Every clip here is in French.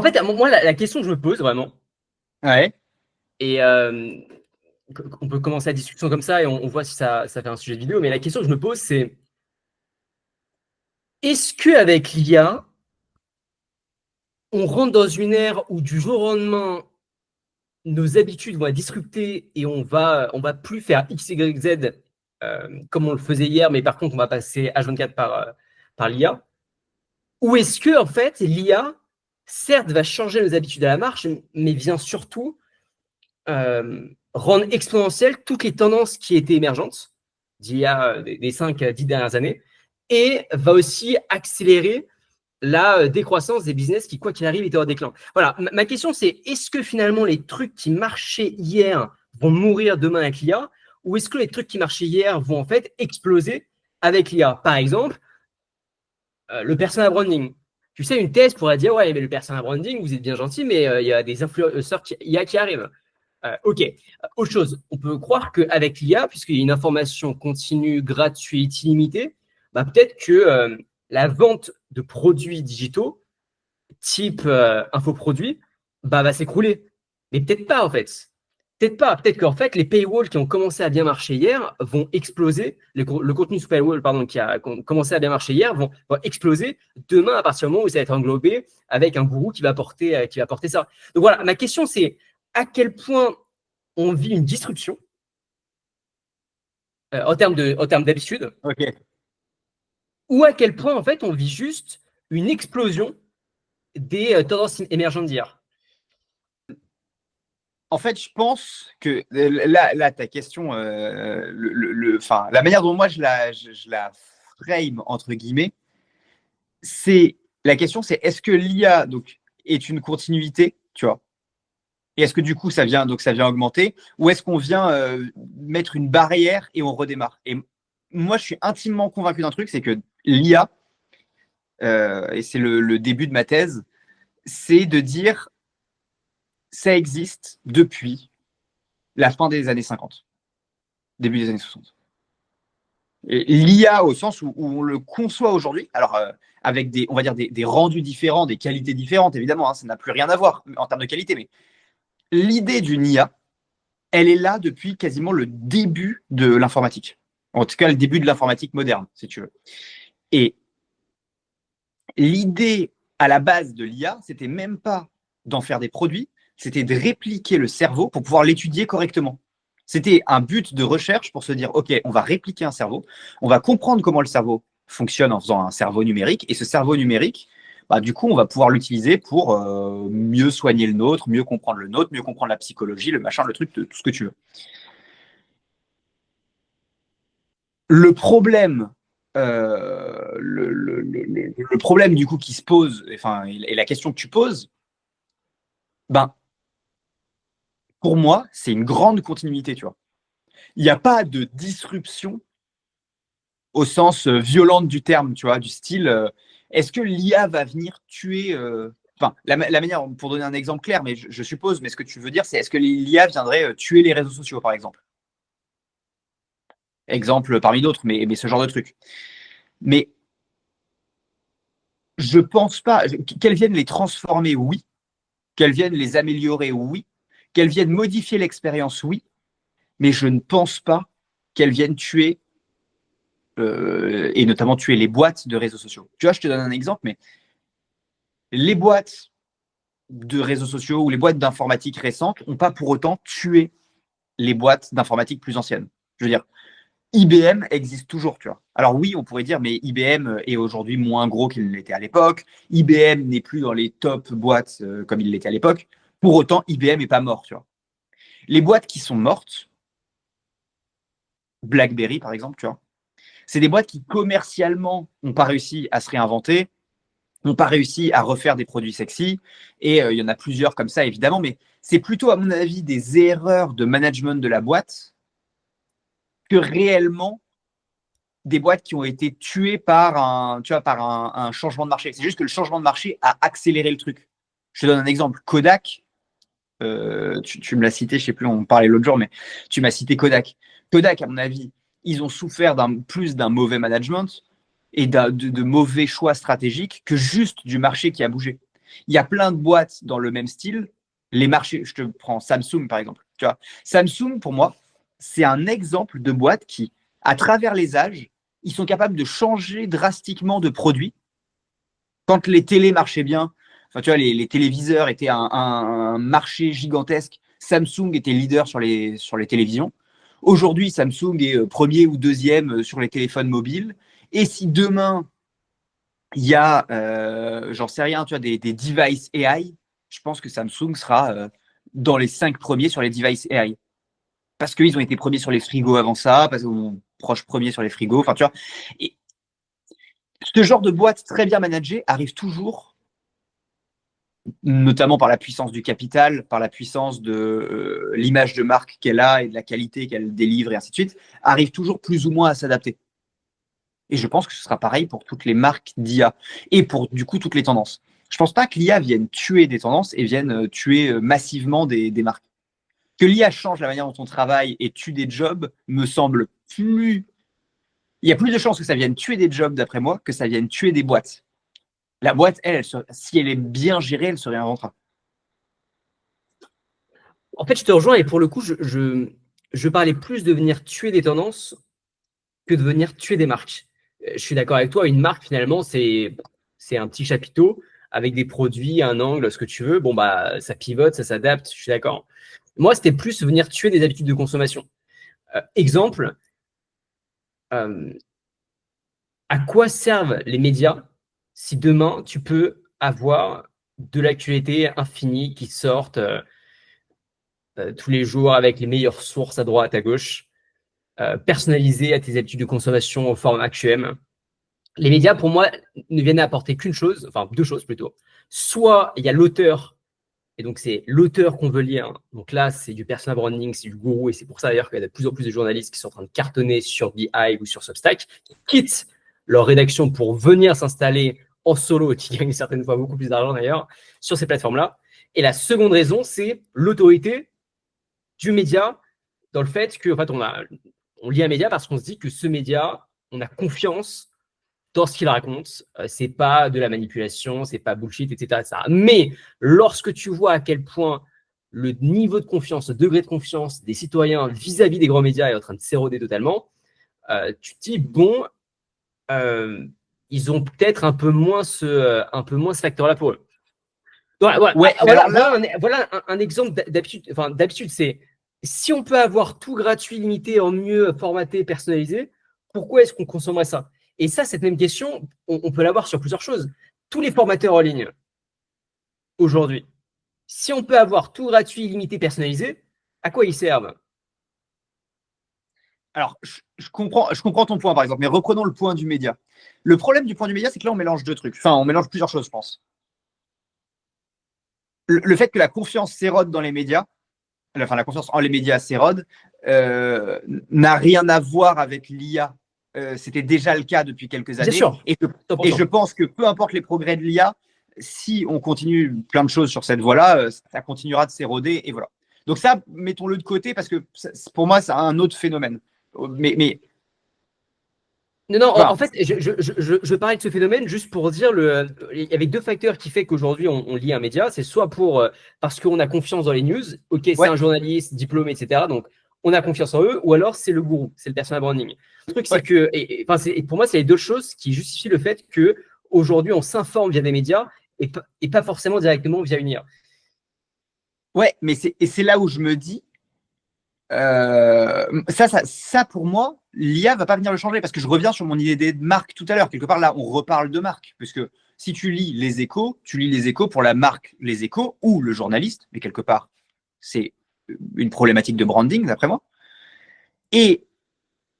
En fait, moi, la question que je me pose vraiment, Ouais. et on peut commencer la discussion comme ça et on voit si ça fait un sujet de vidéo, mais la question que je me pose, c'est est-ce qu'avec l'IA, on rentre dans une ère où du jour au lendemain, nos habitudes vont être disruptées et on va plus faire X, Y, Z comme on le faisait hier, mais par contre, on va passer H24 par l'IA? Ou est-ce que, en fait, l'IA, certes, va changer nos habitudes à la marche, mais vient surtout rendre exponentielles toutes les tendances qui étaient émergentes d'il y a des 5-10 dernières années, et va aussi accélérer la décroissance des business qui, quoi qu'il arrive, étaient en déclin. Voilà, ma question c'est, est-ce que finalement les trucs qui marchaient hier vont mourir demain avec l'IA, ou est-ce que les trucs qui marchaient hier vont en fait exploser avec l'IA? Par exemple, le personal branding. Tu sais, une thèse pourrait dire, ouais, mais le personal branding, vous êtes bien gentil, mais il y a des influenceurs IA qui arrivent. Ok. Autre chose, on peut croire qu'avec l'IA, puisqu'il y a une information continue, gratuite, illimitée, bah, peut-être que la vente de produits digitaux, type infoproduits, bah, va s'écrouler. Mais peut-être pas, en fait. Peut-être pas. Peut-être qu'en fait, les paywalls qui ont commencé à bien marcher hier vont exploser. Le contenu sous paywall, pardon, qui a commencé à bien marcher hier, vont exploser demain à partir du moment où ça va être englobé avec un gourou qui va porter ça. Donc voilà, ma question, c'est à quel point on vit une disruption en termes d'habitude, Ok. ou à quel point en fait on vit juste une explosion des tendances émergentes d'hier. En fait, je pense que là ta question, enfin, la manière dont moi je la frame, entre guillemets, c'est la question, c'est est-ce que l'IA donc, est une continuité, tu vois? Et est-ce que du coup, ça vient augmenter, ou est-ce qu'on vient mettre une barrière et on redémarre? Et moi, je suis intimement convaincu d'un truc, c'est que l'IA, et c'est le début de ma thèse, c'est de dire ça existe depuis la fin des années 50, début des années 60. L'IA au sens où on le conçoit aujourd'hui, alors avec on va dire des rendus différents, des qualités différentes, évidemment, hein, ça n'a plus rien à voir en termes de qualité, mais l'idée d'une IA, elle est là depuis quasiment le début de l'informatique. En tout cas, le début de l'informatique moderne, si tu veux. Et l'idée à la base de l'IA, c'était même pas d'en faire des produits, c'était de répliquer le cerveau pour pouvoir l'étudier correctement. C'était un but de recherche pour se dire, OK, on va répliquer un cerveau, on va comprendre comment le cerveau fonctionne en faisant un cerveau numérique, et ce cerveau numérique, bah, du coup, on va pouvoir l'utiliser pour mieux soigner le nôtre, mieux comprendre le nôtre, mieux comprendre la psychologie, le machin, le truc, tout ce que tu veux. Le problème, le problème du coup qui se pose, enfin, et la question que tu poses, ben, pour moi, c'est une grande continuité, tu vois. Il n'y a pas de disruption au sens violente du terme, tu vois, du style, est-ce que l'IA va venir tuer enfin, la manière, pour donner un exemple clair, mais je suppose, mais ce que tu veux dire, c'est est-ce que l'IA viendrait tuer les réseaux sociaux, par exemple? Exemple parmi d'autres, mais ce genre de truc. Mais je pense pas qu'elles viennent les transformer, oui. Qu'elles viennent les améliorer, oui. Qu'elles viennent modifier l'expérience, oui. Mais je ne pense pas qu'elles viennent tuer, et notamment tuer les boîtes de réseaux sociaux. Tu vois, je te donne un exemple, mais les boîtes de réseaux sociaux ou les boîtes d'informatique récentes n'ont pas pour autant tué les boîtes d'informatique plus anciennes. Je veux dire, IBM existe toujours, tu vois. Alors oui, on pourrait dire, mais IBM est aujourd'hui moins gros qu'il l'était à l'époque. IBM n'est plus dans les top boîtes comme il l'était à l'époque. Pour autant, IBM n'est pas mort, tu vois. Les boîtes qui sont mortes, BlackBerry par exemple, tu vois, c'est des boîtes qui commercialement n'ont pas réussi à se réinventer, n'ont pas réussi à refaire des produits sexy. Et il y en a plusieurs comme ça, évidemment, mais c'est plutôt, à mon avis, des erreurs de management de la boîte que réellement des boîtes qui ont été tuées par un changement de marché. C'est juste que le changement de marché a accéléré le truc. Je te donne un exemple. Kodak, tu me l'as cité, je ne sais plus, on parlait l'autre jour, mais tu m'as cité Kodak. Kodak, à mon avis, ils ont souffert plus d'un mauvais management et de mauvais choix stratégiques que juste du marché qui a bougé. Il y a plein de boîtes dans le même style. Les marchés, je te prends Samsung par exemple. Tu vois, Samsung, pour moi, c'est un exemple de boîte qui, à travers les âges, ils sont capables de changer drastiquement de produit. Quand les télés marchaient bien, enfin, tu vois, les téléviseurs étaient un marché gigantesque. Samsung était leader sur les télévisions. Aujourd'hui, Samsung est premier ou deuxième sur les téléphones mobiles. Et si demain, il y a, j'en sais rien, tu vois, des devices AI, je pense que Samsung sera dans les 5 premiers sur les devices AI. Parce qu'ils ont été premiers sur les frigos avant ça, parce qu'ils sont proches premiers sur les frigos. Enfin, tu vois. Et ce genre de boîte très bien managée arrive toujours, notamment par la puissance du capital, par la puissance de l'image de marque qu'elle a et de la qualité qu'elle délivre et ainsi de suite, arrive toujours plus ou moins à s'adapter. Et je pense que ce sera pareil pour toutes les marques d'IA et pour du coup toutes les tendances. Je ne pense pas que l'IA vienne tuer des tendances et vienne tuer massivement des marques. Que l'IA change la manière dont on travaille et tue des jobs me semble plus. Il y a plus de chances que ça vienne tuer des jobs, d'après moi, que ça vienne tuer des boîtes. La boîte, si elle est bien gérée, elle se réinventera. En fait, je te rejoins et pour le coup, je parlais plus de venir tuer des tendances que de venir tuer des marques. Je suis d'accord avec toi, une marque, finalement, c'est un petit chapiteau avec des produits, un angle, ce que tu veux. Bon, bah, ça pivote, ça s'adapte, je suis d'accord. Moi, c'était plus venir tuer des habitudes de consommation. Exemple, à quoi servent les médias si demain, tu peux avoir de l'actualité infinie qui sortent tous les jours avec les meilleures sources à droite, à gauche, personnalisées à tes habitudes de consommation au format QM. Les médias, pour moi, ne viennent apporter qu'une chose, enfin deux choses plutôt. Soit il y a l'auteur, et donc c'est l'auteur qu'on veut lire. Donc là, c'est du personal branding, c'est du gourou, et c'est pour ça d'ailleurs qu'il y a de plus en plus de journalistes qui sont en train de cartonner sur The Hive ou sur Substack, qui quittent leur rédaction pour venir s'installer en solo, et qui gagnent certaines fois beaucoup plus d'argent d'ailleurs, sur ces plateformes-là. Et la seconde raison, c'est l'autorité du média dans le fait que, en fait, on lit un média parce qu'on se dit que ce média, on a confiance dans ce qu'il raconte. C'est pas de la manipulation, c'est pas bullshit, etc., etc. Mais lorsque tu vois à quel point le niveau de confiance, le degré de confiance des citoyens vis-à-vis des grands médias est en train de s'éroder totalement, tu te dis, bon, ils ont peut-être un peu moins ce facteur-là pour eux. Voilà un exemple d'habitude. Enfin, d'habitude, c'est si on peut avoir tout gratuit, limité, en mieux formaté, personnalisé, pourquoi est-ce qu'on consommerait ça? Et ça, cette même question, on peut l'avoir sur plusieurs choses. Tous les formateurs en ligne, aujourd'hui, si on peut avoir tout gratuit, limité, personnalisé, à quoi ils servent? Alors, je comprends ton point, par exemple, mais reprenons le point du média. Le problème du point du média, c'est que là, on mélange deux trucs. Enfin, on mélange plusieurs choses, je pense. Le fait que la confiance s'érode dans les médias, enfin, la confiance en les médias s'érode, n'a rien à voir avec l'IA. C'était déjà le cas depuis quelques années. Sûr. Et je pense que peu importe les progrès de l'IA, si on continue plein de choses sur cette voie-là, ça continuera de s'éroder. Et voilà. Donc ça, mettons-le de côté parce que pour moi, c'est un autre phénomène. Mais Non, enfin, en fait, je parlais de ce phénomène juste pour dire il y avait deux facteurs qui fait qu'aujourd'hui on lit un média. C'est soit parce qu'on a confiance dans les news, ok, c'est un journaliste diplômé, etc. Donc on a confiance en eux, ou alors c'est le gourou, c'est le personal branding. Le truc, c'est que, pour moi, c'est les deux choses qui justifient le fait que aujourd'hui on s'informe via des médias et pas forcément directement via une IA. Ouais, mais c'est là où je me dis, ça pour moi, l'IA va pas venir le changer parce que je reviens sur mon idée de marque tout à l'heure. Quelque part, là, on reparle de marque. Puisque si tu lis les échos, tu lis les échos pour la marque Les Échos ou le journaliste, mais quelque part, c'est une problématique de branding, d'après moi. Et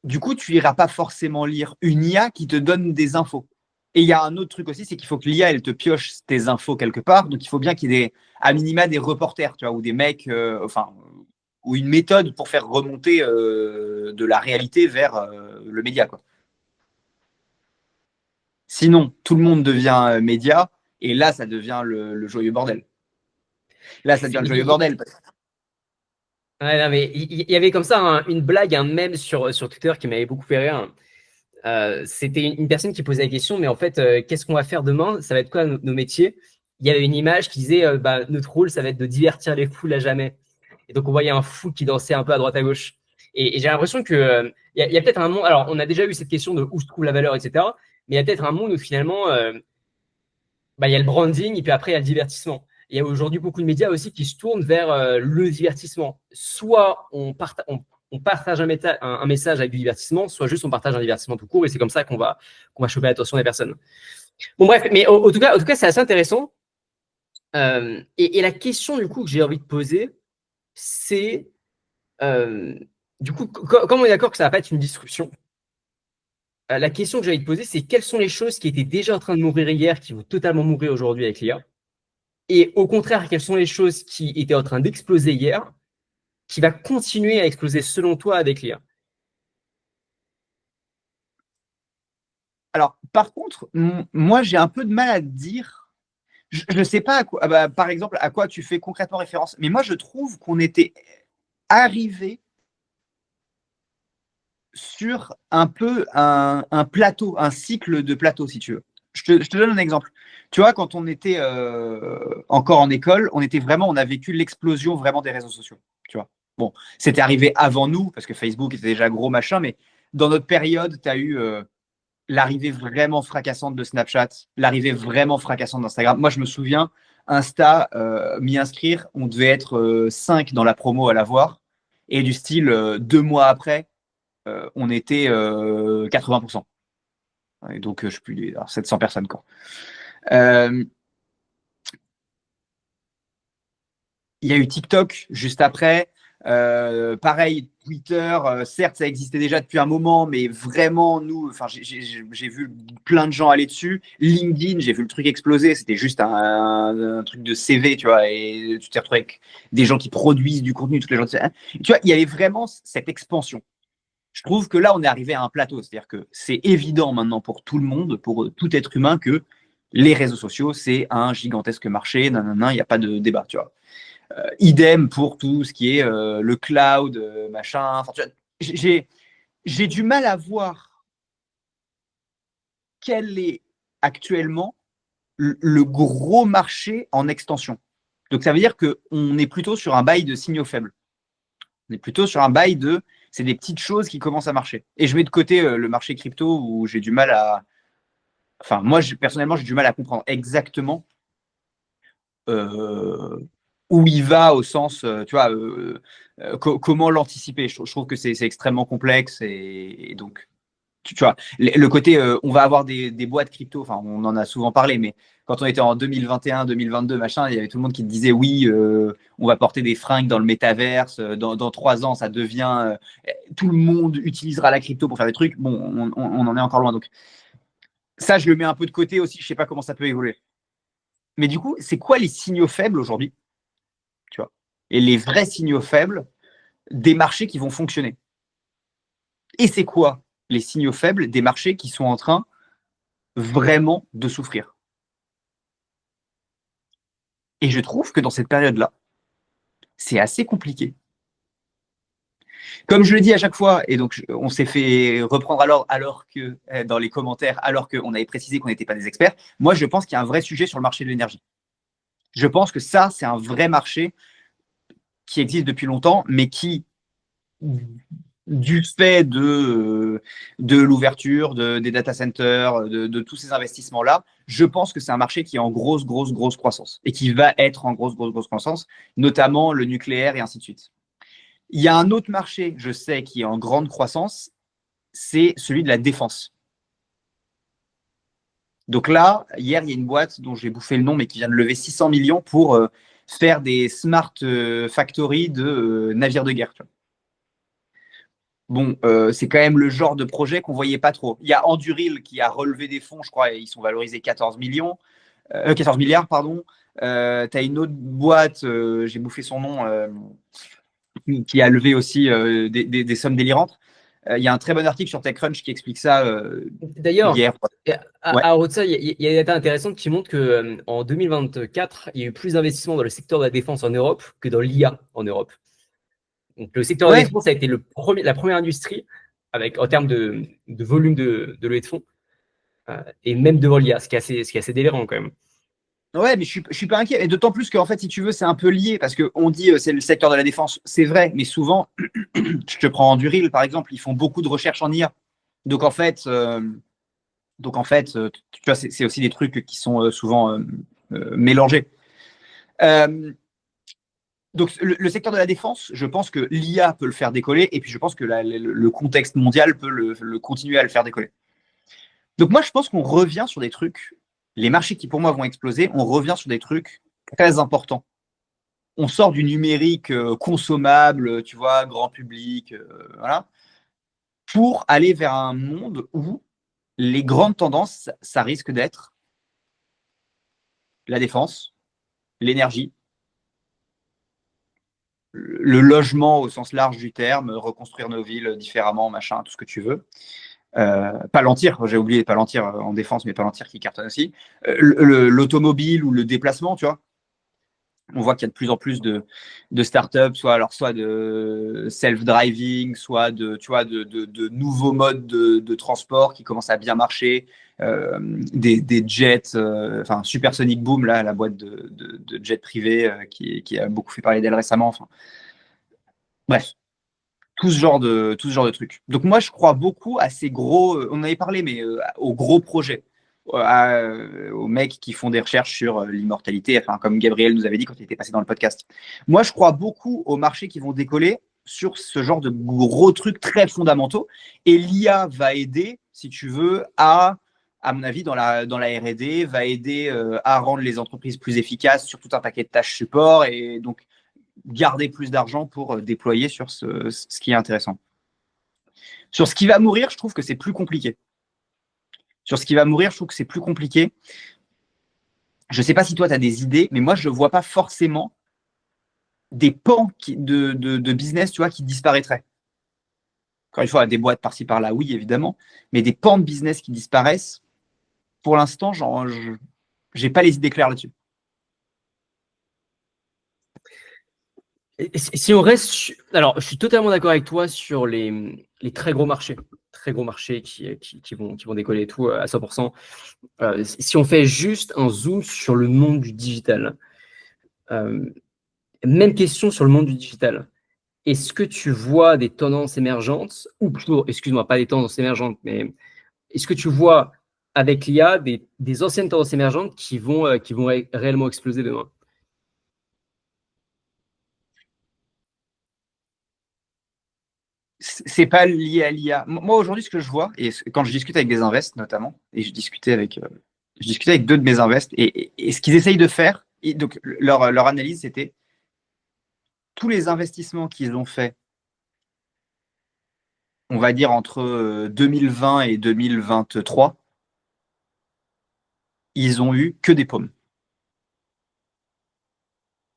du coup, tu iras pas forcément lire une IA qui te donne des infos. Et il y a un autre truc aussi, c'est qu'il faut que l'IA, elle te pioche tes infos quelque part. Donc, il faut bien qu'il y ait à minima des reporters, tu vois, ou des mecs, ou une méthode pour faire remonter de la réalité vers le média, quoi. Sinon, tout le monde devient média, et là, ça devient le joyeux bordel. Là, ça devient le joyeux bordel. Ouais, non, mais il y avait comme ça une blague, un mème sur Twitter qui m'avait beaucoup fait rire. C'était une personne qui posait la question, mais en fait, qu'est-ce qu'on va faire demain? Ça va être quoi nos métiers? il y avait une image qui disait notre rôle, ça va être de divertir les foules à jamais. Et donc, on voyait un fou qui dansait un peu à droite à gauche. Et j'ai l'impression que y a peut-être un monde. Alors, on a déjà eu cette question de où se trouve la valeur, etc. Mais il y a peut-être un monde où finalement, il y a le branding et puis après, il y a le divertissement. Il y a aujourd'hui beaucoup de médias aussi qui se tournent vers le divertissement. Soit on partage un message avec du divertissement, soit juste on partage un divertissement tout court et c'est comme ça qu'on va choper l'attention des personnes. Bon, bref, mais en tout cas, c'est assez intéressant. Et la question du coup que j'ai envie de poser, c'est du coup, comme on est d'accord que ça va pas être une disruption, la question que j'ai envie de poser, c'est quelles sont les choses qui étaient déjà en train de mourir hier, qui vont totalement mourir aujourd'hui avec l'IA, et au contraire, quelles sont les choses qui étaient en train d'exploser hier, qui va continuer à exploser selon toi avec l'IA? Alors, par contre, moi, j'ai un peu de mal à te dire. Je ne sais pas, par exemple, à quoi tu fais concrètement référence. Mais moi, je trouve qu'on était arrivé sur un peu un plateau, un cycle de plateau, si tu veux. Je te donne un exemple. Tu vois, quand on était encore en école, on a vécu l'explosion vraiment des réseaux sociaux. Tu vois. Bon, c'était arrivé avant nous, parce que Facebook était déjà gros machin, mais dans notre période, tu as eu l'arrivée vraiment fracassante de Snapchat, l'arrivée vraiment fracassante d'Instagram. Moi, je me souviens, Insta, m'y inscrire, on devait être 5 dans la promo à l'avoir. Et du style, 2 mois après, on était 80%. Et donc, je ne sais plus, 700 personnes. Quoi. Il y a eu TikTok juste après. Pareil, Twitter, certes, ça existait déjà depuis un moment, mais vraiment, nous, j'ai vu plein de gens aller dessus. LinkedIn, j'ai vu le truc exploser. C'était juste un truc de CV, tu vois, et tu t'es retrouvé avec des gens qui produisent du contenu, toutes les gens. Tu vois, il y avait vraiment cette expansion. Je trouve que là, on est arrivé à un plateau. C'est-à-dire que c'est évident maintenant pour tout le monde, pour tout être humain, que les réseaux sociaux, c'est un gigantesque marché. Il n'y a pas de débat, tu vois. Idem pour tout ce qui est le cloud, machin. Enfin, j'ai du mal à voir quel est actuellement le gros marché en extension. Donc, ça veut dire qu'on est plutôt sur un bail de signaux faibles. On est plutôt sur un bail de c'est des petites choses qui commencent à marcher. Et je mets de côté le marché crypto où j'ai du mal à. Enfin, moi, personnellement, j'ai du mal à comprendre exactement où il va au sens, tu vois, comment l'anticiper. Je trouve que c'est extrêmement complexe et donc, tu vois, le côté, on va avoir des boîtes crypto, enfin, on en a souvent parlé, mais quand on était en 2021, 2022, machin, il y avait tout le monde qui te disait oui, on va porter des fringues dans le métaverse, dans 3 ans, ça devient, tout le monde utilisera la crypto pour faire des trucs. Bon, on en est encore loin. Donc, ça, je le mets un peu de côté aussi, je sais pas comment ça peut évoluer. Mais du coup, c'est quoi les signaux faibles aujourd'hui, tu vois, et les vrais signaux faibles des marchés qui vont fonctionner? Et c'est quoi les signaux faibles des marchés qui sont en train vraiment de souffrir? Et je trouve que dans cette période-là, c'est assez compliqué. Comme je le dis à chaque fois, et donc on s'est fait reprendre alors que dans les commentaires, alors qu'on avait précisé qu'on n'était pas des experts, moi je pense qu'il y a un vrai sujet sur le marché de l'énergie. Je pense que ça, c'est un vrai marché qui existe depuis longtemps, mais qui, du fait de l'ouverture des data centers, de tous ces investissements-là, je pense que c'est un marché qui est en grosse, grosse, grosse croissance et qui va être en grosse, grosse, grosse croissance, notamment le nucléaire et ainsi de suite. Il y a un autre marché, je sais, qui est en grande croissance, c'est celui de la défense. Donc là, hier, il y a une boîte dont j'ai bouffé le nom, mais qui vient de lever 600 millions pour faire des smart factories de navires de guerre. Tu vois. Bon, c'est quand même le genre de projet qu'on voyait pas trop. Il y a Anduril qui a relevé des fonds, je crois, et ils sont valorisés 14 millions, 14 milliards, pardon. Tu as une autre boîte, j'ai bouffé son nom, qui a levé aussi des sommes délirantes. Il y a un très bon article sur TechCrunch qui explique ça D'ailleurs, hier. Ouais. à ça, il y a des data intéressantes qui montrent qu'en 2024, il y a eu plus d'investissements dans le secteur de la défense en Europe que dans l'IA en Europe. Donc, le secteur de la défense a été la première industrie en termes de volume de levée de fonds, et même devant l'IA, ce qui est assez délirant quand même. Ouais, mais je suis pas inquiet. Et d'autant plus qu'en fait, si tu veux, c'est un peu lié parce qu'on dit c'est le secteur de la défense. C'est vrai, mais souvent, je te prends Duril par exemple, ils font beaucoup de recherches en IA. Donc en fait, tu vois, c'est aussi des trucs qui sont souvent mélangés. Euh, donc le secteur de la défense, je pense que l'IA peut le faire décoller, et puis je pense que le contexte mondial peut le continuer à le faire décoller. Donc moi, je pense qu'on revient sur des trucs, les marchés qui pour moi vont exploser, on revient sur des trucs très importants. On sort du numérique consommable, tu vois, grand public, voilà, pour aller vers un monde où les grandes tendances, ça risque d'être la défense, l'énergie, le logement au sens large du terme, reconstruire nos villes différemment, machin, tout ce que tu veux. Palantir, j'ai oublié Palantir en défense, mais Palantir qui cartonne aussi. L'automobile ou le déplacement, tu vois. On voit qu'il y a de plus en plus de startups, soit de self-driving, soit tu vois, de nouveaux modes de transport qui commencent à bien marcher, des jets, enfin Supersonic Boom, là, la boîte de jets privés qui a beaucoup fait parler d'elle récemment. Enfin, bref, tout ce genre de trucs. Donc moi, je crois beaucoup à ces gros, on en avait parlé, mais aux gros projets, aux mecs qui font des recherches sur l'immortalité, enfin, comme Gabriel nous avait dit quand il était passé dans le podcast. Moi, je crois beaucoup aux marchés qui vont décoller sur ce genre de gros trucs très fondamentaux. Et l'IA va aider, si tu veux, à mon avis, dans la R&D, va aider à rendre les entreprises plus efficaces sur tout un paquet de tâches support, et donc garder plus d'argent pour déployer sur ce qui est intéressant. Sur ce qui va mourir, je trouve que c'est plus compliqué. Sur ce qui va mourir, je trouve que c'est plus compliqué. Je ne sais pas si toi, tu as des idées, mais moi, je ne vois pas forcément des pans de business, tu vois, qui disparaîtraient. Encore une fois, des boîtes par-ci par-là, oui, évidemment, mais des pans de business qui disparaissent, pour l'instant, je n'ai pas les idées claires là-dessus. Si on reste, alors je suis totalement d'accord avec toi sur les très gros marchés qui vont décoller et tout à 100%. Si on fait juste un zoom sur le monde du digital, même question sur le monde du digital. Est-ce que tu vois des tendances émergentes, ou plutôt, excuse-moi, pas des tendances émergentes, mais est-ce que tu vois avec l'IA des anciennes tendances émergentes qui vont réellement exploser demain? C'est pas lié à l'IA. Moi, aujourd'hui, ce que je vois, et quand je discute avec des invests notamment, et je discutais avec deux de mes invests, et ce qu'ils essayent de faire, et donc leur analyse, c'était tous les investissements qu'ils ont faits, on va dire entre 2020 et 2023, ils ont eu que des pommes.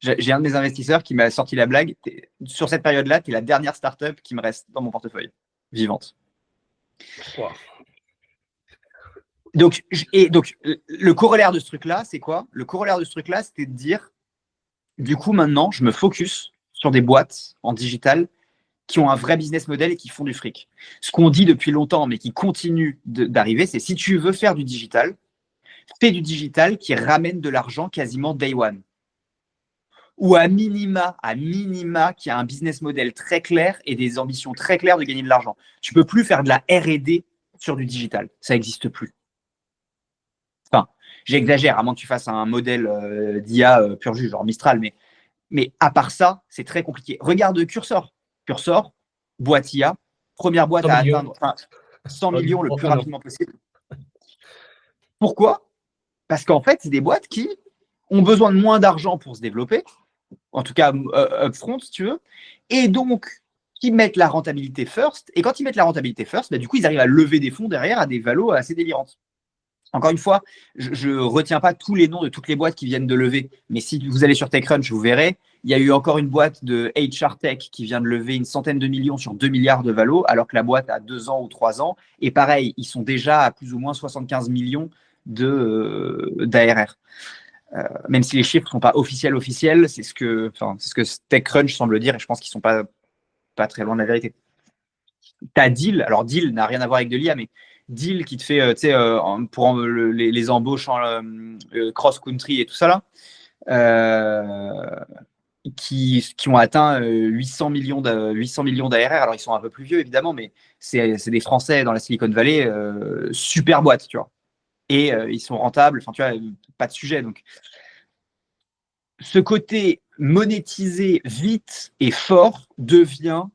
J'ai un de mes investisseurs qui m'a sorti la blague. Sur cette période-là, tu es la dernière startup qui me reste dans mon portefeuille, vivante. Wow. Donc, le corollaire de ce truc-là, c'est quoi? Le corollaire de ce truc-là, c'était de dire, du coup, maintenant, je me focus sur des boîtes en digital qui ont un vrai business model et qui font du fric. Ce qu'on dit depuis longtemps, mais qui continue d'arriver, c'est si tu veux faire du digital, fais du digital qui ramène de l'argent quasiment day one. Ou à minima, qui a un business model très clair et des ambitions très claires de gagner de l'argent. Tu peux plus faire de la R&D sur du digital. Ça n'existe plus. Enfin, j'exagère, à moins que tu fasses un modèle d'IA pur jus, genre Mistral, mais à part ça, c'est très compliqué. Regarde Cursor. Cursor, boîte IA, première boîte 100 à millions. atteindre 100 millions le plus Oh, non. rapidement possible. Pourquoi? Parce qu'en fait, c'est des boîtes qui ont besoin de moins d'argent pour se développer, en tout cas upfront, si tu veux, et donc qui mettent la rentabilité first. Et quand ils mettent la rentabilité first, bah, du coup, ils arrivent à lever des fonds derrière à des valos assez délirantes. Encore une fois, je ne retiens pas tous les noms de toutes les boîtes qui viennent de lever, mais si vous allez sur TechCrunch, vous verrez, il y a eu encore une boîte de HR Tech qui vient de lever une centaine de millions sur 2 milliards de valo, alors que la boîte a 2 ans ou 3 ans. Et pareil, ils sont déjà à plus ou moins 75 millions d'ARR. Même si les chiffres ne sont pas officiels, c'est ce que TechCrunch semble dire, et je pense qu'ils ne sont pas très loin de la vérité. Tu as Deal, alors Deal n'a rien à voir avec de l'IA, mais deal qui te fait, tu sais, pour les embauches en cross-country et tout ça là, qui ont atteint 800 millions d'ARR. Alors, ils sont un peu plus vieux, évidemment, mais c'est des Français dans la Silicon Valley, super boîte, tu vois. Et ils sont rentables, enfin, tu vois, pas de sujet. Donc, ce côté monétisé vite et fort devient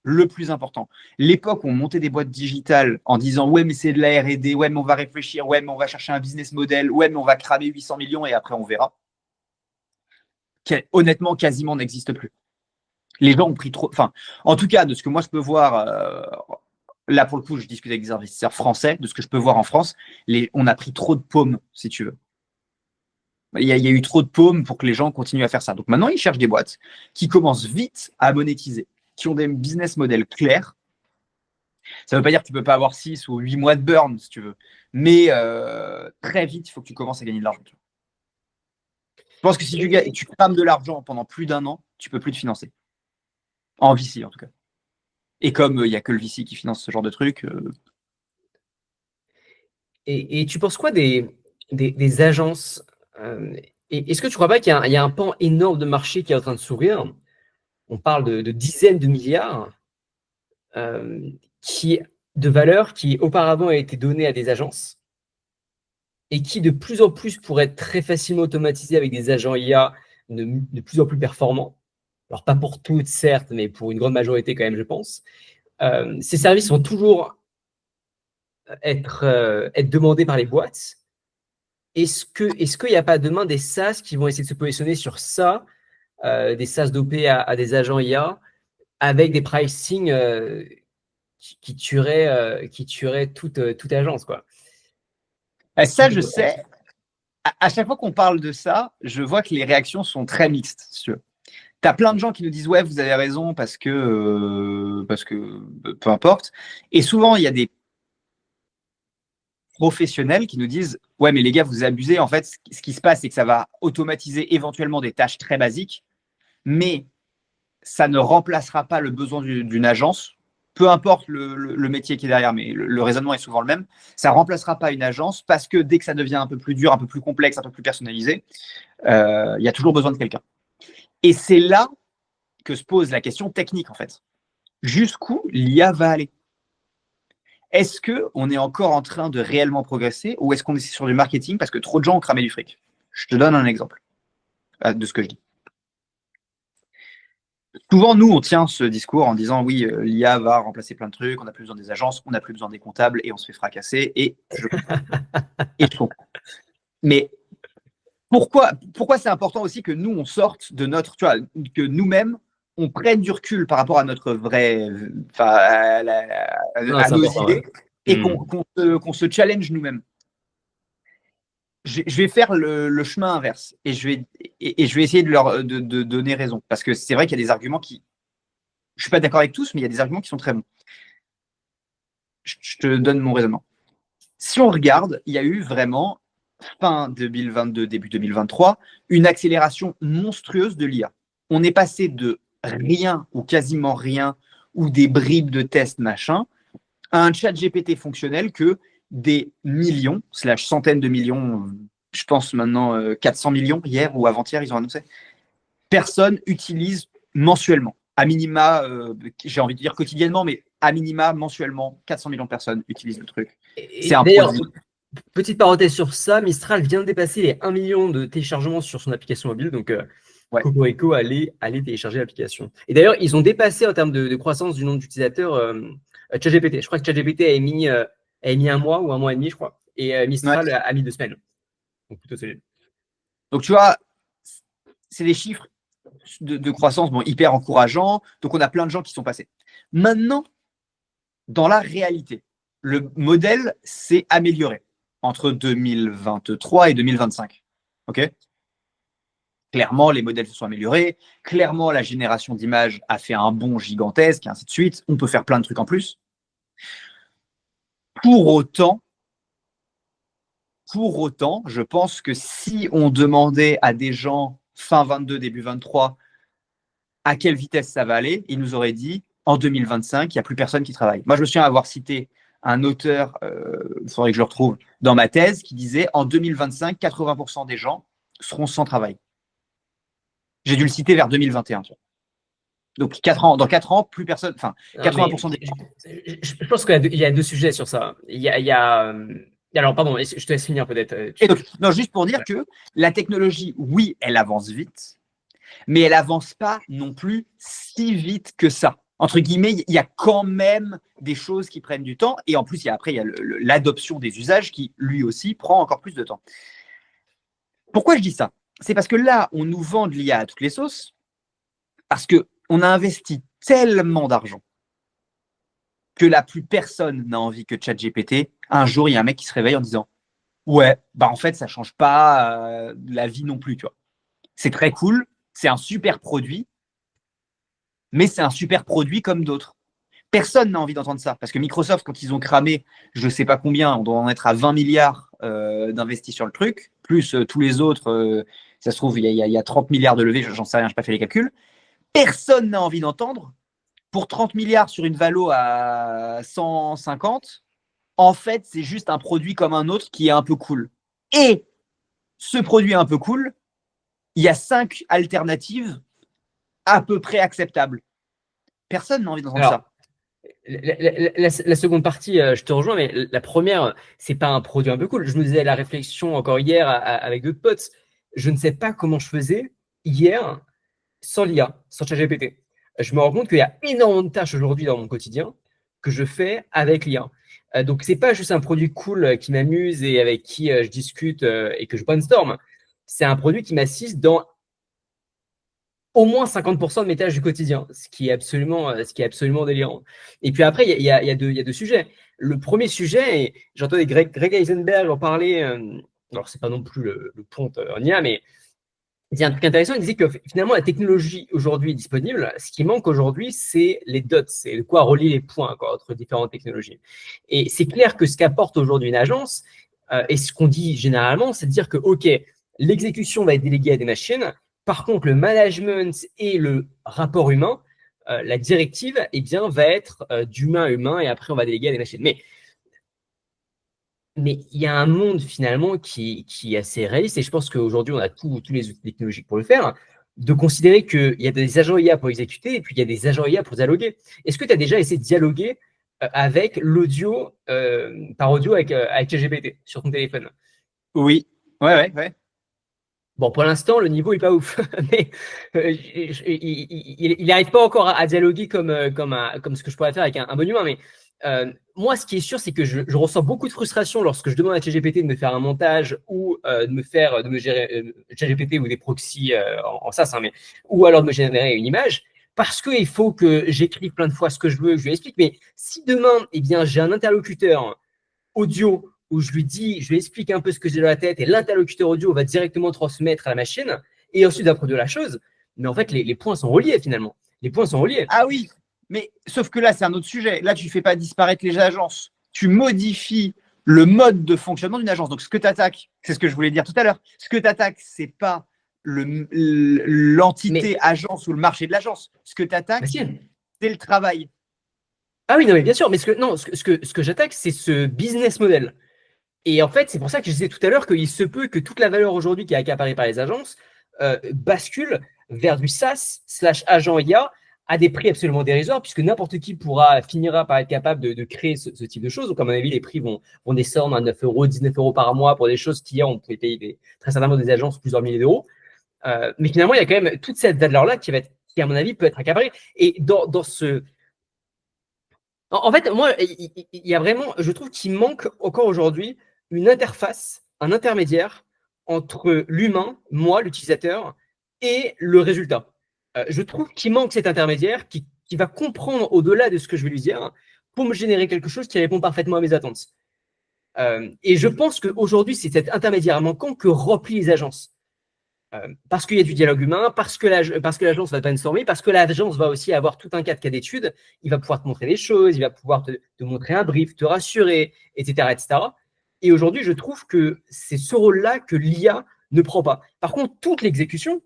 le plus important. L'époque où on montait des boîtes digitales en disant ouais mais c'est de la R&D, ouais mais on va réfléchir, ouais mais on va chercher un business model, ouais mais on va cramer 800 millions et après on verra, honnêtement quasiment n'existe plus. Les gens ont pris trop, enfin en tout cas de ce que moi je peux voir, là pour le coup je discute avec des investisseurs français, de ce que je peux voir en France, on a pris trop de paumes si tu veux. Il y a eu trop de paumes pour que les gens continuent à faire ça. Donc maintenant, ils cherchent des boîtes qui commencent vite à monétiser, qui ont des business models clairs. Ça ne veut pas dire que tu ne peux pas avoir 6 ou 8 mois de burn, si tu veux. Mais très vite, il faut que tu commences à gagner de l'argent. Je pense que si tu crames de l'argent pendant plus d'un an, tu ne peux plus te financer. En VC, en tout cas. Et comme il n'y a que le VC qui finance ce genre de truc. Et tu penses quoi des agences et est-ce que tu ne crois pas qu'il y a un pan énorme de marché qui est en train de s'ouvrir? On parle de dizaines de milliards de valeurs qui auparavant a été données à des agences et qui de plus en plus pourraient être très facilement automatisées avec des agents IA de plus en plus performants. Alors pas pour toutes certes, mais pour une grande majorité quand même, je pense. Ces services vont toujours être demandés par les boîtes. Est-ce qu'il n'y a pas demain des SaaS qui vont essayer de se positionner sur ça, des SaaS dopés à des agents IA, avec des pricing qui tueraient toute agence, quoi. Ça, je sais. À chaque fois qu'on parle de ça, je vois que les réactions sont très mixtes. Si tu as plein de gens qui nous disent ouais, vous avez raison parce que peu importe. Et souvent, il y a des professionnels qui nous disent ouais, mais les gars, vous abusez. En fait, ce qui se passe, c'est que ça va automatiser éventuellement des tâches très basiques, mais ça ne remplacera pas le besoin d'une agence. Peu importe le métier qui est derrière, mais le raisonnement est souvent le même. Ça ne remplacera pas une agence parce que dès que ça devient un peu plus dur, un peu plus complexe, un peu plus personnalisé, il y a toujours besoin de quelqu'un. Et c'est là que se pose la question technique, en fait. Jusqu'où l'IA va aller? Est-ce qu'on est encore en train de réellement progresser ou est-ce qu'on est sur du marketing parce que trop de gens ont cramé du fric? Je te donne un exemple de ce que je dis. Souvent, nous, on tient ce discours en disant oui, l'IA va remplacer plein de trucs, on n'a plus besoin des agences, on n'a plus besoin des comptables et on se fait fracasser. Et je comprends. Mais pourquoi c'est important aussi que nous, on sorte de notre, tu vois, que nous-mêmes, on prenne du recul par rapport à notre vrai, à nos idées, et qu'on se challenge nous-mêmes. Je vais faire le chemin inverse et je vais essayer de donner raison. Parce que c'est vrai qu'il y a des arguments qui. Je ne suis pas d'accord avec tous, mais il y a des arguments qui sont très bons. Je te donne mon raisonnement. Si on regarde, il y a eu vraiment, fin 2022, début 2023, une accélération monstrueuse de l'IA. On est passé de rien ou quasiment rien ou des bribes de tests machin à un chat GPT fonctionnel que des millions, / centaines de millions, je pense maintenant 400 millions hier ou avant-hier, ils ont annoncé, personnes utilisent mensuellement. À minima, j'ai envie de dire quotidiennement, mais à minima, mensuellement, 400 millions de personnes utilisent le truc. C'est un produit. Petite parenthèse sur ça, Mistral vient de dépasser les 1 million de téléchargements sur son application mobile, donc Cocorico allez télécharger l'application. Et d'ailleurs, ils ont dépassé en termes de croissance du nombre d'utilisateurs ChatGPT. Je crois que ChatGPT a mis 1 mois ou 1 mois et demi, je crois, et Mistral a mis 2 semaines. Donc plutôt solide. Donc tu vois, c'est des chiffres de croissance hyper encourageants. Donc on a plein de gens qui sont passés. Maintenant, dans la réalité, le modèle s'est amélioré entre 2023 et 2025. OK ? Clairement, les modèles se sont améliorés. Clairement, la génération d'images a fait un bond gigantesque, et ainsi de suite. On peut faire plein de trucs en plus. Pour autant, je pense que si on demandait à des gens fin 22, début 23, à quelle vitesse ça va aller, ils nous auraient dit en 2025, il n'y a plus personne qui travaille. Moi, je me souviens avoir cité un auteur, il faudrait que je le retrouve, dans ma thèse, qui disait en 2025, 80% des gens seront sans travail. J'ai dû le citer vers 2021. Tu vois. Donc, dans 4 ans, plus personne, enfin, 80% des gens. Je pense qu'il y a deux sujets sur ça. Alors, pardon, je te laisse finir peut-être. Et donc, non, juste pour dire que la technologie, oui, elle avance vite, mais elle avance pas non plus si vite que ça. Entre guillemets, il y a quand même des choses qui prennent du temps. Et en plus, après, il y a l'adoption des usages qui, lui aussi, prend encore plus de temps. Pourquoi je dis ça? C'est parce que là, on nous vend de l'IA à toutes les sauces, parce qu'on a investi tellement d'argent que la plus personne n'a envie que ChatGPT. Un jour, il y a un mec qui se réveille en disant ouais, bah en fait, ça change pas la vie non plus, tu vois. C'est très cool, c'est un super produit, mais c'est un super produit comme d'autres. Personne n'a envie d'entendre ça, parce que Microsoft, quand ils ont cramé, je ne sais pas combien, on doit en être à 20 milliards d'investis sur le truc, plus tous les autres, ça se trouve, il y a 30 milliards de levées, j'en sais rien, je n'ai pas fait les calculs. Personne n'a envie d'entendre, pour 30 milliards sur une valo à 150, en fait, c'est juste un produit comme un autre qui est un peu cool. Et ce produit un peu cool, il y a 5 alternatives à peu près acceptables. Personne n'a envie d'entendre ça. La seconde partie, je te rejoins, mais la première, c'est pas un produit un peu cool. Je me disais la réflexion encore hier avec d'autres potes. Je ne sais pas comment je faisais hier sans l'IA, sans ChatGPT. Je me rends compte qu'il y a énormément de tâches aujourd'hui dans mon quotidien que je fais avec l'IA. Donc, c'est pas juste un produit cool qui m'amuse et avec qui je discute et que je brainstorm. C'est un produit qui m'assiste dans au moins 50% de mes tâches du quotidien, ce qui est absolument délirant. Et puis après, il y a deux sujets. Le premier sujet, et j'entendais Greg Heisenberg en parler, alors c'est pas non plus le pont en IA, mais il dit un truc intéressant, il disait que finalement la technologie aujourd'hui est disponible, ce qui manque aujourd'hui, c'est les dots, c'est de quoi relier les points entre différentes technologies. Et c'est clair que ce qu'apporte aujourd'hui une agence, et ce qu'on dit généralement, c'est de dire que, OK, l'exécution va être déléguée à des machines, par contre, le management et le rapport humain, la directive, eh bien, va être d'humain à humain, et après, on va déléguer à des machines. Mais il y a un monde finalement qui est assez réaliste, et je pense qu'aujourd'hui, on a tous les outils technologiques pour le faire, de considérer qu'il y a des agents IA pour exécuter, et puis il y a des agents IA pour dialoguer. Est-ce que tu as déjà essayé de dialoguer avec l'audio, par audio avec ChatGPT sur ton téléphone? Oui, ouais. Bon, pour l'instant, le niveau est pas ouf, mais il n'arrive pas encore à dialoguer comme ce que je pourrais faire avec un bon humain. Mais moi, ce qui est sûr, c'est que je ressens beaucoup de frustration lorsque je demande à ChatGPT de me faire un montage ou de me gérer ChatGPT ou des proxys en SaaS, hein, ou alors de me générer une image, parce qu'il faut que j'écrive plein de fois ce que je veux, je lui explique. Mais si demain, eh bien, j'ai un interlocuteur audio où je lui explique un peu ce que j'ai dans la tête et l'interlocuteur audio va directement transmettre à la machine et ensuite va produire la chose. Mais en fait, les points sont reliés finalement. Les points sont reliés. Ah oui, mais sauf que là, c'est un autre sujet. Là, tu ne fais pas disparaître les agences. Tu modifies le mode de fonctionnement d'une agence. Donc, ce que tu attaques, c'est ce que je voulais dire tout à l'heure. Ce que tu attaques, ce n'est pas l'entité agence ou le marché de l'agence. Ce que tu attaques, c'est le travail. Ah oui, non, mais bien sûr. Mais ce que j'attaque, c'est ce business model. Et en fait, c'est pour ça que je disais tout à l'heure qu'il se peut que toute la valeur aujourd'hui qui est accaparée par les agences bascule vers du SaaS/agent IA à des prix absolument dérisoires, puisque n'importe qui finira par être capable de créer ce type de choses. Donc, à mon avis, les prix vont descendre à 9 euros, 19 euros par mois pour des choses qui, on peut payer très certainement des agences plusieurs milliers d'euros. Mais finalement, il y a quand même toute cette valeur-là qui, à mon avis, peut être accaparée. Et dans ce… En fait, moi, il y a vraiment, je trouve qu'il manque encore aujourd'hui une interface, un intermédiaire entre l'humain, moi, l'utilisateur, et le résultat. Je trouve qu'il manque cet intermédiaire qui va comprendre au-delà de ce que je vais lui dire pour me générer quelque chose qui répond parfaitement à mes attentes. Et je pense qu'aujourd'hui, c'est cet intermédiaire manquant que remplissent les agences. Parce qu'il y a du dialogue humain, parce que l'agence va brainstormer, parce que l'agence va aussi avoir tout un cas d'études, il va pouvoir te montrer des choses, il va pouvoir te montrer un brief, te rassurer, etc. etc. Et aujourd'hui, je trouve que c'est ce rôle-là que l'IA ne prend pas. Par contre, toute l'exécution,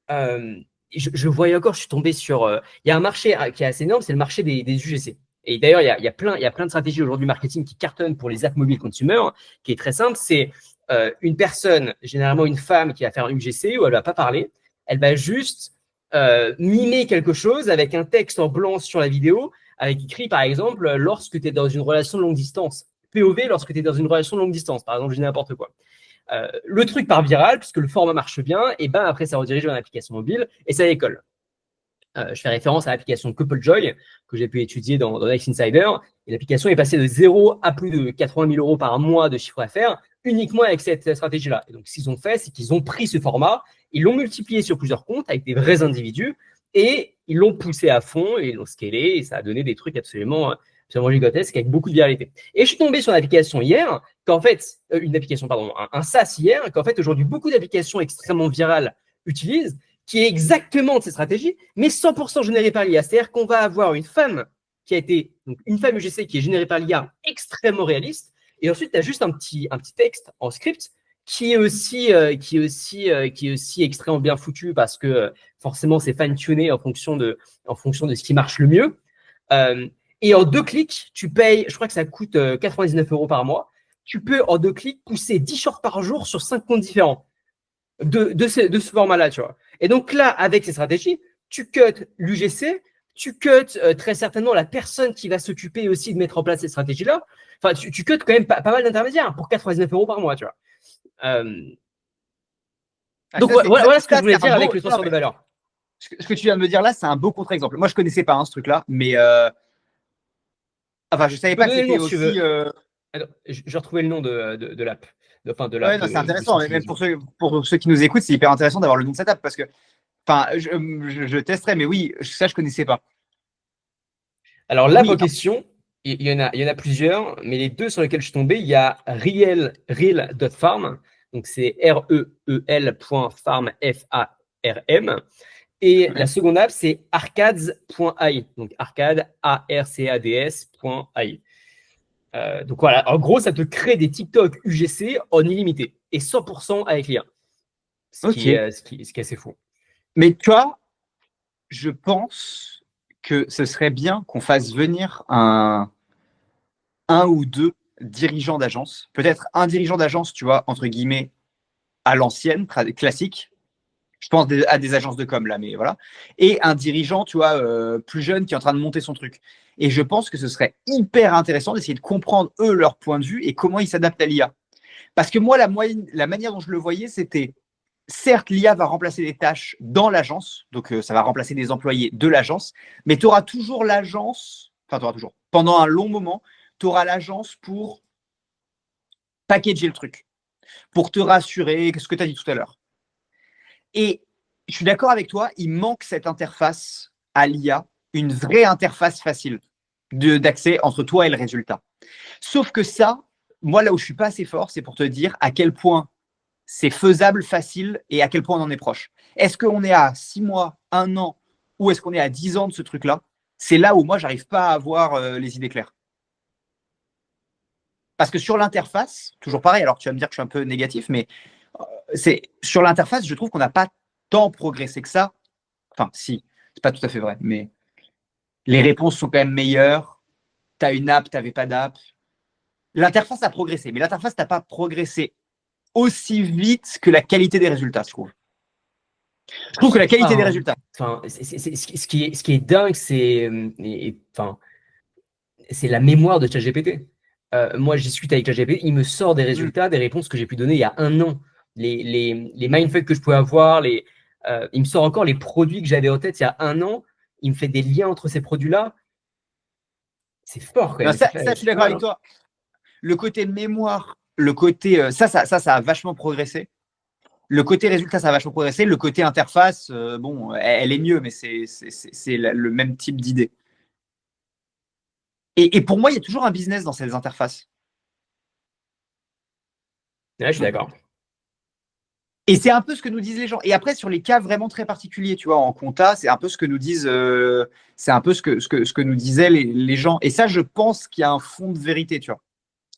je voyais encore, je suis tombé sur… il y a un marché qui est assez énorme, c'est le marché des UGC. Et d'ailleurs, il y a plein de stratégies aujourd'hui marketing qui cartonnent pour les apps mobiles consumer, qui est très simple. C'est une personne, généralement une femme, qui va faire un UGC où elle ne va pas parler. Elle va juste mimer quelque chose avec un texte en blanc sur la vidéo, avec écrit, par exemple, lorsque tu es dans une relation de longue distance. POV lorsque tu es dans une relation de longue distance, par exemple, je dis n'importe quoi. Le truc part viral, puisque le format marche bien, et ben après, ça redirige vers une application mobile et ça décolle. Je fais référence à l'application CoupleJoy que j'ai pu étudier dans Next Insider. Et l'application est passée de 0 à plus de 80 000 € par mois de chiffre d'affaires uniquement avec cette stratégie-là. Et donc, ce qu'ils ont fait, c'est qu'ils ont pris ce format, ils l'ont multiplié sur plusieurs comptes avec des vrais individus et ils l'ont poussé à fond et ils l'ont scalé et ça a donné des trucs absolument gigantesques avec beaucoup de viralité. Et je suis tombé sur une application hier, qu'en fait, un SaaS hier, qu'en fait, aujourd'hui, beaucoup d'applications extrêmement virales utilisent, qui est exactement de ces stratégies, mais 100% générée par l'IA. C'est-à-dire qu'on va avoir une femme qui a été, donc une femme UGC qui est générée par l'IA extrêmement réaliste, et ensuite, tu as juste un petit texte en script qui est aussi extrêmement bien foutu parce que forcément, c'est fine-tuné en fonction de ce qui marche le mieux. Et en 2 clics, tu payes, je crois que ça coûte 99 € par mois, tu peux en 2 clics pousser 10 shorts par jour sur 5 comptes différents de ce format-là, tu vois. Et donc là, avec ces stratégies, tu cut l'UGC, tu cut très certainement la personne qui va s'occuper aussi de mettre en place ces stratégies-là. Enfin, tu cut quand même pas mal d'intermédiaires pour 99 € par mois, tu vois. Donc voilà ce que je voulais dire avec le transfert de valeur. Ce que tu viens de me dire là, c'est un beau contre-exemple. Moi, je connaissais pas ce truc-là, mais enfin, je savais pas que c'était aussi. Alors, je retrouvais le nom de l'app. Ouais, c'est intéressant. Même pour ceux qui nous écoutent, c'est hyper intéressant d'avoir le nom de cette app parce que, enfin, je testerai, mais oui, ça, je connaissais pas. Alors, l'app en question, il y en a plusieurs, mais les 2 sur lesquels je suis tombé, il y a Reel.farm, donc c'est reel.farm, F-A-R-M. Et la seconde app, c'est arcades.ai, donc arcade, A-R-C-A-D-S.ai. Donc voilà, en gros, ça te crée des TikTok UGC en illimité et 100% avec l'IA. Ce qui est assez fou. Mais tu vois, je pense que ce serait bien qu'on fasse venir un ou 2 dirigeants d'agence. Peut-être un dirigeant d'agence, tu vois, entre guillemets, à l'ancienne, classique. Je pense à des agences de com là, mais voilà. Et un dirigeant, tu vois, plus jeune qui est en train de monter son truc. Et je pense que ce serait hyper intéressant d'essayer de comprendre, eux, leur point de vue et comment ils s'adaptent à l'IA. Parce que moi, la manière dont je le voyais, c'était, certes, l'IA va remplacer des tâches dans l'agence, donc ça va remplacer des employés de l'agence, mais tu auras toujours l'agence, enfin, tu auras toujours, pendant un long moment, tu auras l'agence pour packager le truc, pour te rassurer, ce que tu as dit tout à l'heure. Et je suis d'accord avec toi, il manque cette interface à l'IA, une vraie interface facile d'accès entre toi et le résultat. Sauf que ça, moi, là où je suis pas assez fort, c'est pour te dire à quel point c'est faisable, facile et à quel point on en est proche. Est-ce qu'on est à 6 mois, 1 an ou est-ce qu'on est à 10 ans de ce truc-là? C'est là où moi, j'arrive pas à avoir les idées claires. Parce que sur l'interface, toujours pareil, alors tu vas me dire que je suis un peu négatif, mais sur l'interface, je trouve qu'on n'a pas tant progressé que ça. Enfin, si, c'est pas tout à fait vrai, mais les réponses sont quand même meilleures. Tu as une app, tu n'avais pas d'app. L'interface a progressé, mais l'interface n'a pas progressé aussi vite que la qualité des résultats, je trouve. Je trouve que la qualité des résultats. Ce qui est dingue, c'est la mémoire de ChatGPT. Moi, je discute avec ChatGPT, il me sort des résultats, des réponses que j'ai pu donner il y a 1 an. Les mindfucks que je pouvais avoir, il me sort encore les produits que j'avais en tête il y a 1 an. Il me fait des liens entre ces produits-là. C'est fort quand même. Ça, je suis d'accord avec toi. Le côté mémoire, le côté ça a vachement progressé. Le côté résultat, ça a vachement progressé. Le côté interface, bon, elle est mieux, mais c'est le même type d'idée. Et pour moi, il y a toujours un business dans ces interfaces. Ouais, je suis d'accord. Et c'est un peu ce que nous disent les gens. Et après, sur les cas vraiment très particuliers, tu vois, en compta, c'est un peu ce que nous disent, c'est un peu ce que nous disaient les gens. Et ça, je pense qu'il y a un fond de vérité, tu vois.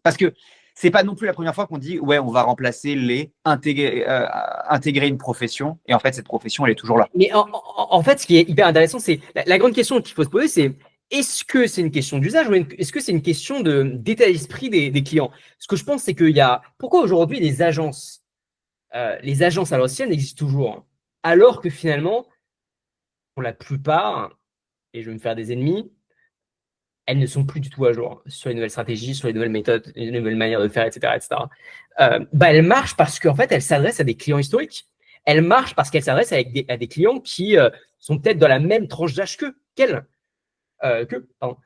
Parce que c'est pas non plus la première fois qu'on dit, ouais, on va remplacer intégrer une profession. Et en fait, cette profession, elle est toujours là. Mais en fait, ce qui est hyper intéressant, c'est la grande question qu'il faut se poser, c'est est-ce que c'est une question d'usage ou est-ce que c'est une question d'état d'esprit des clients? Ce que je pense, c'est qu'il y a… Pourquoi aujourd'hui les agences à l'ancienne existent toujours, hein, alors que finalement, pour la plupart, et je vais me faire des ennemis, elles ne sont plus du tout à jour sur les nouvelles stratégies, sur les nouvelles méthodes, les nouvelles manières de faire, etc. etc. Elles marchent parce qu'en fait, elles s'adressent à des clients historiques. Elles marchent parce qu'elles s'adressent à des clients qui sont peut-être dans la même tranche d'âge qu'elles. Pardon.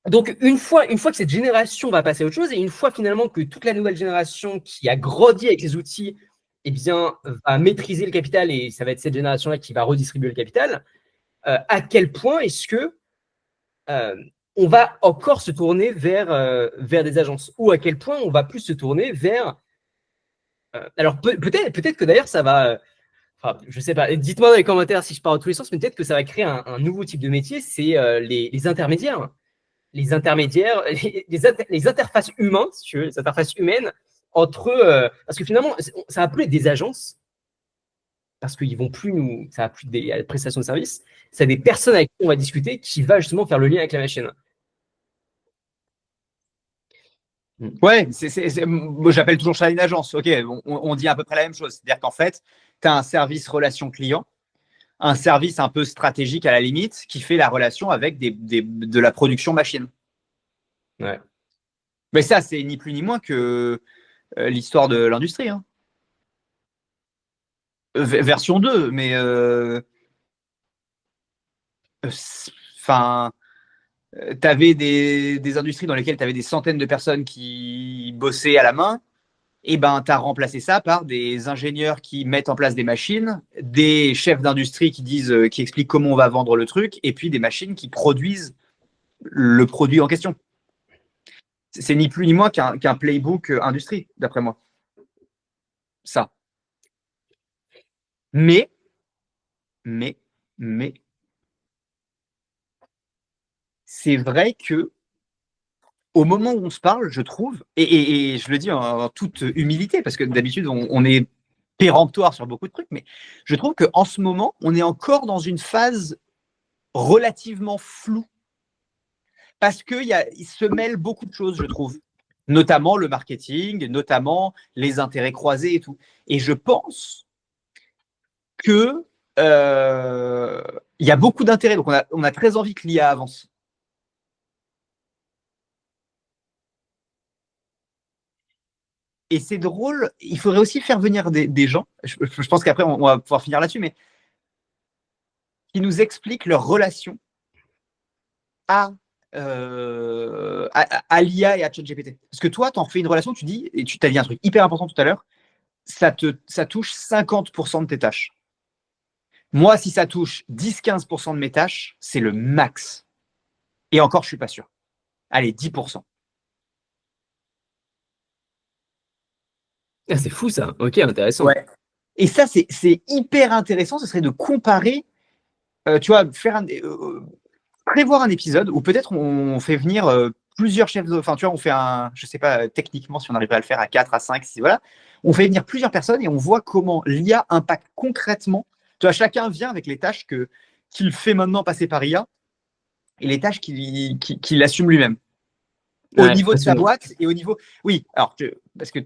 Donc, une fois que cette génération va passer à autre chose, et une fois finalement que toute la nouvelle génération qui a grandi avec ces outils, eh bien, va maîtriser le capital, et ça va être cette génération-là qui va redistribuer le capital, à quel point est-ce que on va encore se tourner vers des agences, ou à quel point on va plus se tourner vers… alors peut-être que d'ailleurs ça va… Enfin, je sais pas, dites-moi dans les commentaires si je pars dans tous les sens, mais peut-être que ça va créer un nouveau type de métier, c'est les intermédiaires. Les intermédiaires, les interfaces humaines, si tu veux, les interfaces humaines entre parce que finalement, ça va plus être des agences, parce qu'ils vont plus nous, ça va plus des prestations de services, c'est des personnes avec qui on va discuter qui va justement faire le lien avec la machine. Ouais, moi, j'appelle toujours ça une agence. Ok, on dit à peu près la même chose. C'est-à-dire qu'en fait, tu as un service relation client, un service un peu stratégique à la limite, qui fait la relation avec de la production machine. Ouais. Mais ça, c'est ni plus ni moins que l'histoire de l'industrie. Hein. Version 2, mais enfin, tu avais des industries dans lesquelles tu avais des centaines de personnes qui bossaient à la main. Et ben, tu as remplacé ça par des ingénieurs qui mettent en place des machines, des chefs d'industrie qui disent, qui expliquent comment on va vendre le truc, et puis des machines qui produisent le produit en question. C'est ni plus ni moins qu'un playbook industrie, d'après moi. Ça. Mais, mais, c'est vrai que au moment où on se parle, je trouve, et je le dis en toute humilité, parce que d'habitude, on est péremptoire sur beaucoup de trucs, mais je trouve qu'en ce moment, on est encore dans une phase relativement floue, parce qu'il se mêle beaucoup de choses, je trouve, notamment le marketing, notamment les intérêts croisés et tout. Et je pense que il y a beaucoup d'intérêts, donc on a très envie que l'IA avance. Et c'est drôle, il faudrait aussi faire venir des gens, je pense qu'après on va pouvoir finir là-dessus, mais qui nous expliquent leur relation à, à l'IA et à ChatGPT. Parce que toi, tu en fais une relation, tu dis, et tu t'as dit un truc hyper important tout à l'heure, ça touche 50% de tes tâches. Moi, si ça touche 10-15% de mes tâches, c'est le max. Et encore, je ne suis pas sûr. Allez, 10%. Ah, c'est fou ça. Ok, intéressant. Ouais. Et ça, c'est hyper intéressant. Ce serait de comparer, tu vois, prévoir un épisode où peut-être on fait venir plusieurs chefs, enfin, tu vois, on fait je sais pas techniquement si on arriverait à le faire à 4, à 5, si voilà. On fait venir plusieurs personnes et on voit comment l'IA impacte concrètement. Tu vois, chacun vient avec les tâches qu'il fait maintenant passer par IA et les tâches qu'il assume lui-même. Au Ouais, niveau de sa boîte et au niveau. Oui, alors, parce que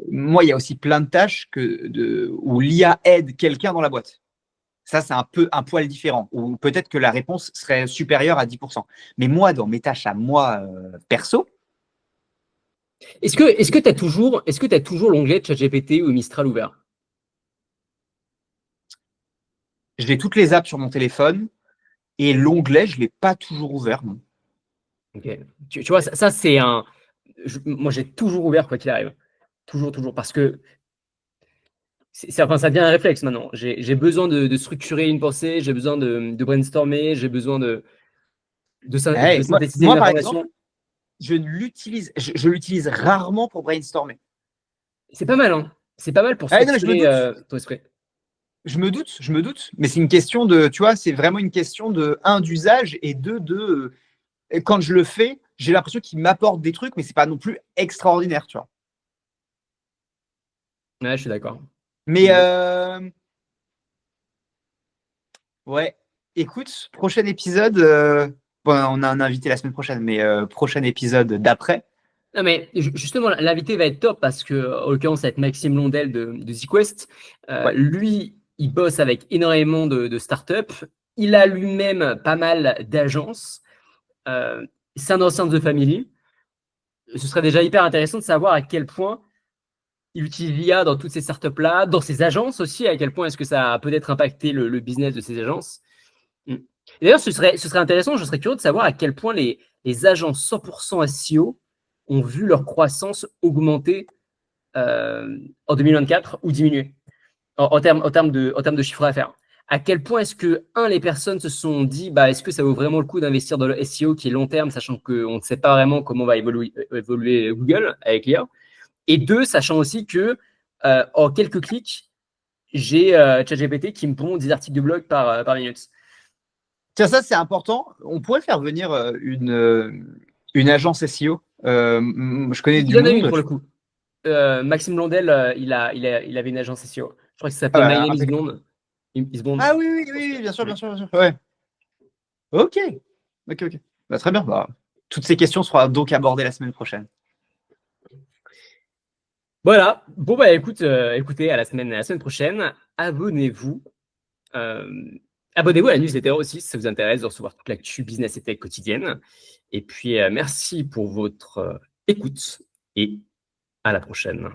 moi, il y a aussi plein de tâches où l'IA aide quelqu'un dans la boîte. Ça, c'est un poil différent, ou peut-être que la réponse serait supérieure à 10%. Mais moi, dans mes tâches à moi perso. Est-ce que tu as toujours l'onglet ChatGPT ou Mistral ouvert? J'ai toutes les apps sur mon téléphone et l'onglet, je ne l'ai pas toujours ouvert. Non. Ok. Tu vois, ça c'est un… moi, j'ai toujours ouvert quoi qu'il arrive. Toujours, toujours. Parce que enfin, ça devient un réflexe maintenant. J'ai besoin de structurer une pensée, j'ai besoin de brainstormer, j'ai besoin de synthétiser Moi, une par exemple, information. je l'utilise rarement pour brainstormer. C'est pas mal, hein. C'est pas mal pour Non, mais structurer ton esprit. je me doute. Mais c'est une question tu vois, c'est vraiment une question d'usage et quand je le fais, j'ai l'impression qu'il m'apporte des trucs, mais c'est pas non plus extraordinaire, tu vois. Ouais, je suis d'accord. Mais ouais, écoute, prochain épisode, bon, on a un invité la semaine prochaine, mais prochain épisode d'après. Non, mais justement, l'invité va être top parce que, en l'occurrence, ça va être Maxime Londel de ZQuest. Ouais. Lui, il bosse avec énormément de startups. Il a lui-même pas mal d'agences. C'est un ancien de The Family. Ce serait déjà hyper intéressant de savoir à quel point il utilise l'IA dans toutes ces startups-là, dans ses agences aussi, à quel point est-ce que ça a peut-être impacté le business de ces agences. Et d'ailleurs, ce serait intéressant, je serais curieux de savoir à quel point les agences 100% SEO ont vu leur croissance augmenter en 2024 ou diminuer en termes de chiffre d'affaires. À quel point est-ce que, les personnes se sont dit, bah, est-ce que ça vaut vraiment le coup d'investir dans le SEO qui est long terme, sachant qu'on ne sait pas vraiment comment va évoluer Google avec l'IA. Et deux, sachant aussi que en quelques clics, j'ai ChatGPT qui me pond des articles de blog par minute. Tiens, ça, c'est important. On pourrait faire venir une agence SEO. Je connais Il du en a une monde. pour le coup. Maxime Blondel, il avait une agence SEO. Je crois que ça s'appelait My Ah, Name is impeccable. Blonde. Is Blonde. Ah oui, oui, oui, bien sûr, bien sûr, bien sûr. Ouais. Ok. Ok, ok. Bah, très bien. Bah, toutes ces questions seront donc abordées la semaine prochaine. Voilà. Bon, bah écoutez, à la semaine prochaine. Abonnez-vous. Euh, Abonnez-vous à la newsletter aussi si ça vous intéresse de recevoir toute l'actu business et tech quotidienne. Et puis, merci pour votre écoute et à la prochaine.